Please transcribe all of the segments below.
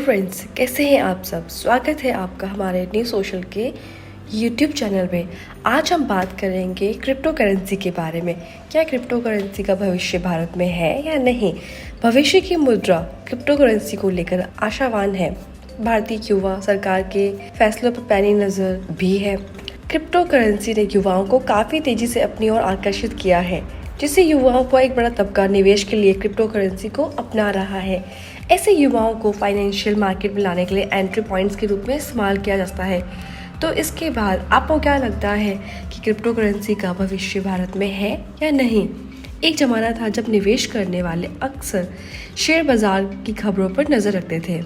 Friends, कैसे हैं आप सब। स्वागत है आपका हमारे न्यू सोशल के यूट्यूब चैनल में। आज हम बात करेंगे क्रिप्टो करेंसी के बारे में। क्या क्रिप्टो करेंसी का भविष्य भारत में है या नहीं। भविष्य की मुद्रा क्रिप्टो करेंसी को लेकर आशावान है। भारतीय युवा सरकार के फैसलों पर पैनी नज़र भी है। क्रिप्टो करेंसी ने युवाओं को काफ़ी तेज़ी से अपनी ओर आकर्षित किया है, जिससे युवाओं को एक बड़ा तबका निवेश के लिए क्रिप्टो करेंसी को अपना रहा है। ऐसे युवाओं को फाइनेंशियल मार्केट में लाने के लिए एंट्री पॉइंट्स के रूप में इस्तेमाल किया जाता है। तो इसके बाद आपको क्या लगता है कि क्रिप्टो करेंसी का भविष्य भारत में है या नहीं। एक ज़माना था जब निवेश करने वाले अक्सर शेयर बाजार की खबरों पर नज़र रखते थे।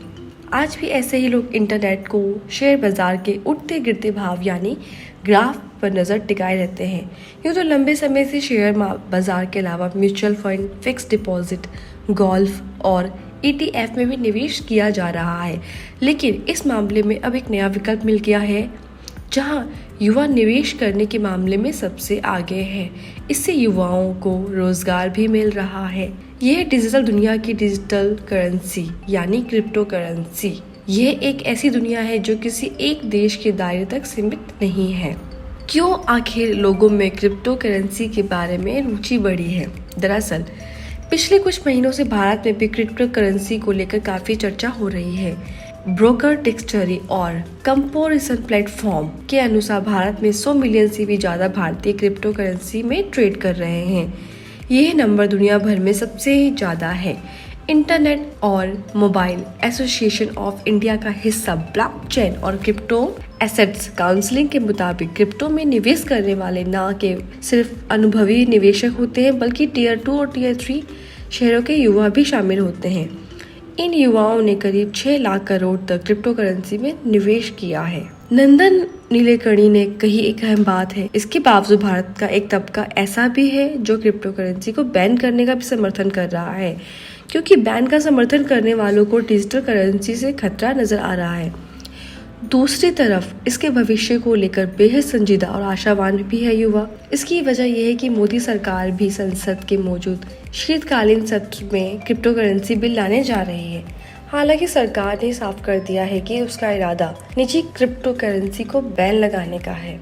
आज भी ऐसे ही लोग इंटरनेट को शेयर बाजार के उठते गिरते भाव यानी ग्राफ पर नज़र टिकाए रहते हैं। यूँ तो लंबे समय से शेयर बाजार के अलावा mutual fund, fix deposit, golf और ETF में भी निवेश किया जा रहा है, लेकिन इस मामले में अब एक नया विकल्प मिल गया है जहां युवा निवेश करने के मामले में सबसे आगे है। इससे युवाओं को रोजगार भी मिल रहा है। यह डिजिटल दुनिया की डिजिटल करेंसी यानी क्रिप्टो करेंसी। यह एक ऐसी दुनिया है जो किसी एक देश के दायरे तक सीमित नहीं है। क्यों आखिर लोगों में क्रिप्टो करेंसी के बारे में रुचि बढ़ी है। दरअसल पिछले कुछ महीनों से भारत में भी क्रिप्टो करेंसी को लेकर काफ़ी चर्चा हो रही है। ब्रोकर डिक्शनरी और कंपैरिजन प्लेटफॉर्म के अनुसार भारत में 100 मिलियन से भी ज़्यादा भारतीय क्रिप्टो करेंसी में ट्रेड कर रहे हैं। यह नंबर दुनिया भर में सबसे ज़्यादा है। इंटरनेट और मोबाइल एसोसिएशन ऑफ इंडिया का हिस्सा ब्लॉकचेन और क्रिप्टो एसेट्स काउंसिलिंग के मुताबिक क्रिप्टो में निवेश करने वाले न के सिर्फ अनुभवी निवेशक होते हैं, बल्कि टियर 2 और टियर 3 शहरों के युवा भी शामिल होते हैं। इन युवाओं ने करीब 6 लाख करोड़ तक क्रिप्टो करेंसी में निवेश किया है। नंदन नीलेकणी ने कही एक अहम बात है। इसके बावजूद भारत का एक तबका ऐसा भी है जो क्रिप्टो करेंसी को बैन करने का भी समर्थन कर रहा है, क्योंकि बैन का समर्थन करने वालों को डिजिटल करेंसी से खतरा नजर आ रहा है। दूसरी तरफ इसके भविष्य को लेकर बेहद संजीदा और आशावान भी है युवा। इसकी वजह यह है कि मोदी सरकार भी संसद के मौजूद शीतकालीन सत्र में क्रिप्टो करेंसी बिल लाने जा रही है। हालांकि सरकार ने साफ कर दिया है कि उसका इरादा निजी क्रिप्टो करेंसी को बैन लगाने का है।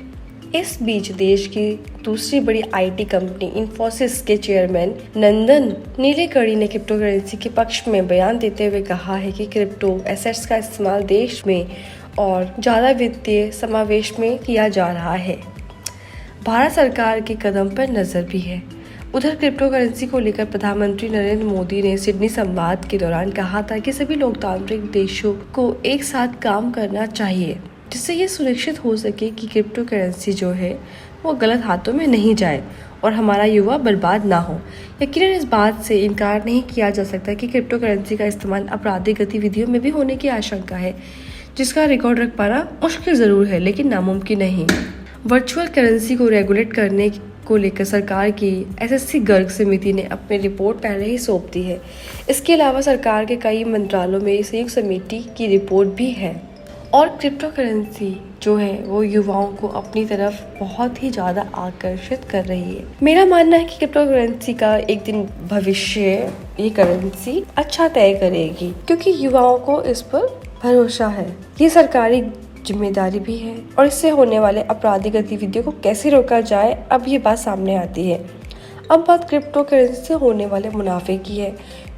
इस बीच देश की दूसरी बड़ी IT कंपनी इन्फोसिस के चेयरमैन नंदन नीलेकणी ने क्रिप्टो करेंसी के पक्ष में बयान देते हुए कहा है कि क्रिप्टो एसेट्स का इस्तेमाल देश में और ज़्यादा वित्तीय समावेश में किया जा रहा है। भारत सरकार के कदम पर नज़र भी है। उधर क्रिप्टो करेंसी को लेकर प्रधानमंत्री नरेंद्र मोदी ने सिडनी संवाद के दौरान कहा था कि सभी लोकतांत्रिक देशों को एक साथ काम करना चाहिए, जिससे ये सुनिश्चित हो सके कि क्रिप्टो करेंसी जो है वो गलत हाथों में नहीं जाए और हमारा युवा बर्बाद ना हो। यकीनन इस बात से इनकार नहीं किया जा सकता कि क्रिप्टो करेंसी का इस्तेमाल आपराधिक गतिविधियों में भी होने की आशंका है, जिसका रिकॉर्ड रख पाना मुश्किल ज़रूर है, लेकिन नामुमकिन नहीं। वर्चुअल करेंसी को रेगुलेट करने को लेकर सरकार की SSC गर्ग समिति ने अपनी रिपोर्ट पहले ही सौंप दी है। इसके अलावा सरकार के कई मंत्रालयों में संयुक्त समिति की रिपोर्ट भी है। और क्रिप्टो करेंसी जो है वो युवाओं को अपनी तरफ बहुत ही ज़्यादा आकर्षित कर रही है। मेरा मानना है कि क्रिप्टो करेंसी का एक दिन भविष्य ये करेंसी अच्छा तय करेगी, क्योंकि युवाओं को इस पर भरोसा है। ये सरकारी जिम्मेदारी भी है और इससे होने वाले आपराधिक गतिविधियों को कैसे रोका जाए, अब ये बात सामने आती है। अब बात क्रिप्टो करेंसी से होने वाले मुनाफे की है।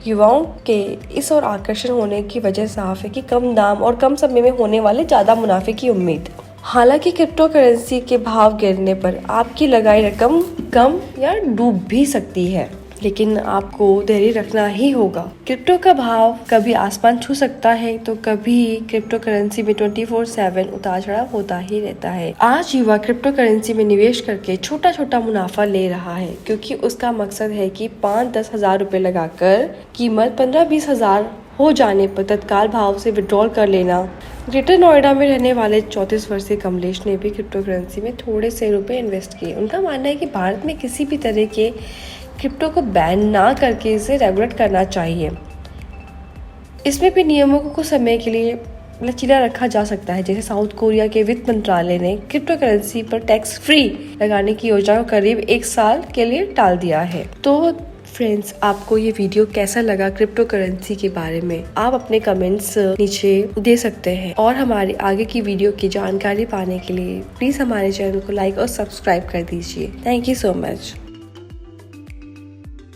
युवाओं के इस और आकर्षण होने की वजह साफ है कि कम दाम और कम समय में होने वाले ज़्यादा मुनाफे की उम्मीद। हालांकि क्रिप्टो करेंसी के भाव गिरने पर आपकी लगाई रकम कम या डूब भी सकती है, लेकिन आपको धैर्य रखना ही होगा। क्रिप्टो का भाव कभी आसमान छू सकता है तो कभी क्रिप्टो करेंसी में 24/7 उतार चढ़ाव होता ही रहता है। आज युवा क्रिप्टो करेंसी में निवेश करके छोटा छोटा मुनाफा ले रहा है, क्योंकि उसका मकसद है कि 5-10 हजार रुपए लगाकर कीमत 15-20 हजार हो जाने पर तत्काल भाव से विड्रॉल कर लेना। ग्रेटर नोएडा में रहने वाले 34 वर्षीय कमलेश ने भी क्रिप्टो करेंसी में थोड़े से रुपए इन्वेस्ट किए। उनका मानना है कि भारत में किसी भी तरह के क्रिप्टो को बैन ना करके इसे रेगुलेट करना चाहिए। इसमें भी नियमों को कुछ समय के लिए लचीला रखा जा सकता है। जैसे साउथ कोरिया के वित्त मंत्रालय ने क्रिप्टो करेंसी पर टैक्स फ्री लगाने की योजना को करीब 1 साल के लिए टाल दिया है। तो फ्रेंड्स, आपको ये वीडियो कैसा लगा क्रिप्टो करेंसी के बारे में, आप अपने कमेंट्स नीचे दे सकते हैं। और हमारी आगे की वीडियो की जानकारी पाने के लिए प्लीज हमारे चैनल को लाइक और सब्सक्राइब कर दीजिए। Thank you so much.